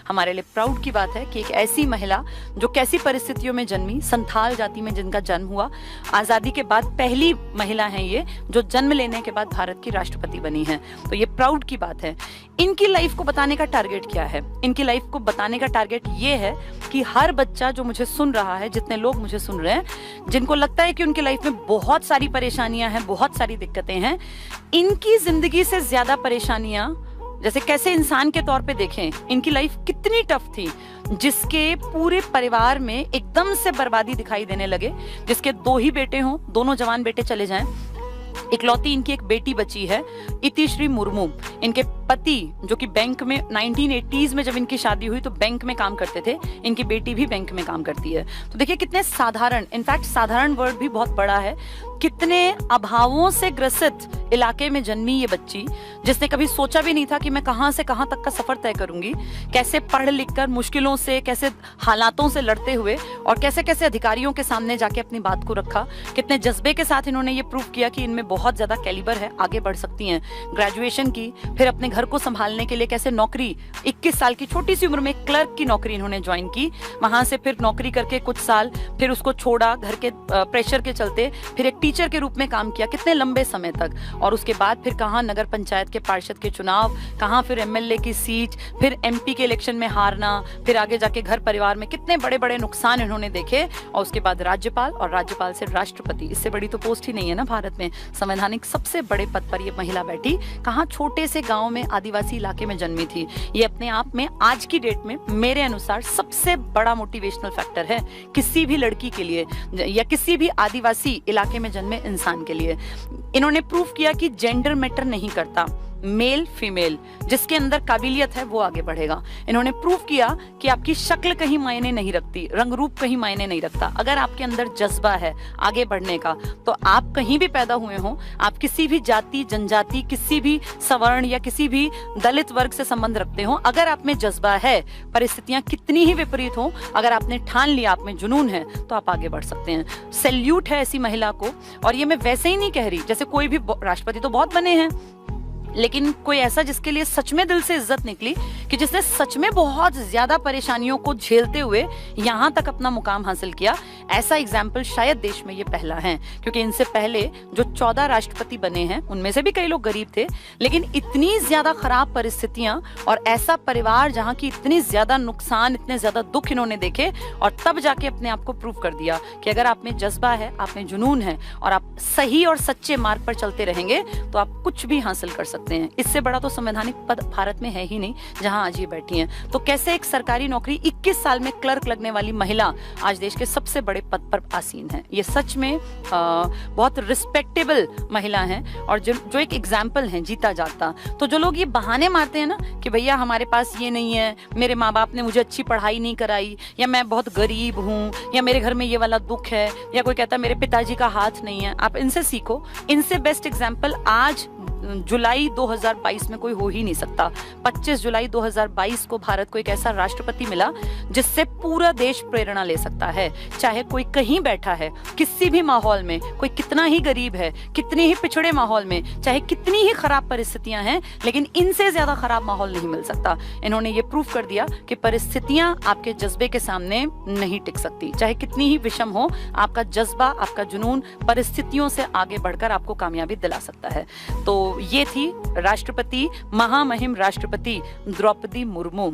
हमारे लिए प्राउड की बात है कि एक ऐसी महिला जो कैसी परिस्थितियों में जन्मी, संथाल जाति में जिनका जन्म हुआ, आज़ादी के बाद पहली महिला हैं ये जो जन्म लेने के बाद भारत की राष्ट्रपति बनी है। तो ये प्राउड की बात है। इनकी लाइफ को बताने का टारगेट क्या है? इनकी लाइफ को बताने का टारगेट ये है कि हर बच्चा जो मुझे सुन रहा है, जितने लोग मुझे सुन रहे हैं, जिनको लगता है कि उनकी लाइफ में बहुत सारी परेशानियां हैं, बहुत सारी दिक्कतें हैं, इनकी जिंदगी से ज्यादा परेशानियां, जैसे कैसे इंसान के तौर पे देखें, इनकी लाइफ कितनी टफ थी, जिसके पूरे परिवार में एकदम से बर्बादी दिखाई देने लगे, जिसके 2 ही बेटे हों, दोनों जवान बेटे चले जाएं, इकलौती इनकी एक बेटी बची है, इतिश्री मुर्मू। इनके पति जो कि बैंक में 1980s में जब इनकी शादी हुई तो बैंक में काम करते थे, इनकी बेटी भी बैंक में काम करती है। तो देखिए कितने साधारण, इनफैक्ट साधारण वर्ड भी बहुत बड़ा है, कितने अभावों से ग्रसित इलाके में जन्मी ये बच्ची, जिसने कभी सोचा भी नहीं था कि मैं कहां से कहां तक का सफर तय करूंगी, कैसे पढ़ लिख कर मुश्किलों से, कैसे हालातों से लड़ते हुए और कैसे कैसे अधिकारियों के सामने जाके अपनी बात को रखा, कितने जज्बे के साथ इन्होंने ये प्रूव किया कि इनमें बहुत ज्यादा कैलिबर है, आगे बढ़ सकती हैं। ग्रेजुएशन की, फिर अपने घर को संभालने के लिए कैसे नौकरी, 21 साल की छोटी सी उम्र में क्लर्क की नौकरी इन्होंने ज्वाइन की, वहां से फिर नौकरी करके कुछ साल फिर उसको छोड़ा घर के प्रेशर के चलते, फिर एक टीचर के रूप में काम किया कितने लंबे समय तक, और उसके बाद फिर कहां नगर पंचायत के पार्षद के चुनाव, कहां फिर एमएलए की सीट, फिर एमपी के इलेक्शन में हारना, फिर आगे जाके घर परिवार में कितने बड़े बड़े नुकसान इन्होंने देखे, और उसके बाद राज्यपाल, और राज्यपाल से राष्ट्रपति। इससे बड़ी तो पोस्ट ही नहीं है ना भारत में, संवैधानिक सबसे बड़े पद पर ये महिला बैठी। कहां छोटे से गांव में आदिवासी इलाके में जन्मी थी। ये अपने आप में आज की डेट में मेरे अनुसार सबसे बड़ा मोटिवेशनल फैक्टर है किसी भी लड़की के लिए या किसी भी आदिवासी इलाके में जन्मे इंसान के लिए। इन्होंने प्रूव किया कि जेंडर मैटर नहीं करता, मेल फीमेल, जिसके अंदर काबिलियत है वो आगे बढ़ेगा। इन्होंने प्रूव किया कि आपकी शक्ल कहीं मायने नहीं रखती, रंग रूप कहीं मायने नहीं रखता। अगर आपके अंदर जज्बा है आगे बढ़ने का, तो आप कहीं भी पैदा हुए हो, आप किसी भी जाति जनजाति, किसी भी सवर्ण या किसी भी दलित वर्ग से संबंध रखते हो, अगर आप में जज्बा है, परिस्थितियां कितनी ही विपरीत हो, अगर आपने ठान लिया, आप में जुनून है, तो आप आगे बढ़ सकते हैं। सैल्यूट है ऐसी महिला को। और ये मैं वैसे ही नहीं कह रही, जैसे कोई भी राष्ट्रपति तो बहुत बने हैं, लेकिन कोई ऐसा जिसके लिए सच में दिल से इज्जत निकली, कि जिसने सच में बहुत ज्यादा परेशानियों को झेलते हुए यहां तक अपना मुकाम हासिल किया, ऐसा एग्जाम्पल शायद देश में ये पहला है। क्योंकि इनसे पहले जो 14 राष्ट्रपति बने हैं, उनमें से भी कई लोग गरीब थे, लेकिन इतनी ज्यादा खराब परिस्थितियां और ऐसा परिवार जहां की इतनी ज्यादा नुकसान, इतने ज्यादा दुख इन्होंने देखे, और तब जाके अपने आप को प्रूव कर दिया कि अगर आप में जज्बा है, आप में जुनून है, और आप सही और सच्चे मार्ग पर चलते रहेंगे, तो आप कुछ भी हासिल कर सकते हैं। इससे बड़ा तो संवैधानिक पद भारत में है ही नहीं, जहां आज ये बैठी हैं। तो कैसे एक सरकारी नौकरी 21 साल में क्लर्क लगने वाली महिला आज देश के सबसे बड़े पद पर आसीन है। ये सच में बहुत रिस्पेक्टेबल महिला हैं, और जो एक एग्जाम्पल है जीता जाता। तो जो लोग ये बहाने मारते हैं ना कि भैया हमारे पास ये नहीं है, मेरे माँ बाप ने मुझे अच्छी पढ़ाई नहीं कराई, या मैं बहुत गरीब हूँ, या मेरे घर में ये वाला दुख है, या कोई कहता है मेरे पिताजी का हाथ नहीं है, आप इनसे सीखो। इनसे बेस्ट एग्जाम्पल आज जुलाई 2022 में कोई हो ही नहीं सकता। 25 जुलाई 2022 को भारत को एक ऐसा राष्ट्रपति मिला जिससे पूरा देश प्रेरणा ले सकता है। चाहे कोई कहीं बैठा है, किसी भी माहौल में, कोई कितना ही गरीब है, कितने ही पिछड़े माहौल में, चाहे कितनी ही खराब परिस्थितियां हैं, लेकिन इनसे ज्यादा खराब माहौल नहीं मिल सकता। इन्होंने ये प्रूव कर दिया कि परिस्थितियां आपके जज्बे के सामने नहीं टिक सकती। चाहे कितनी ही विषम हो, आपका जज्बा, आपका जुनून परिस्थितियों से आगे बढ़कर आपको कामयाबी दिला सकता है। तो ये थी राष्ट्रपति, महामहिम राष्ट्रपति द्रौपदी मुर्मू।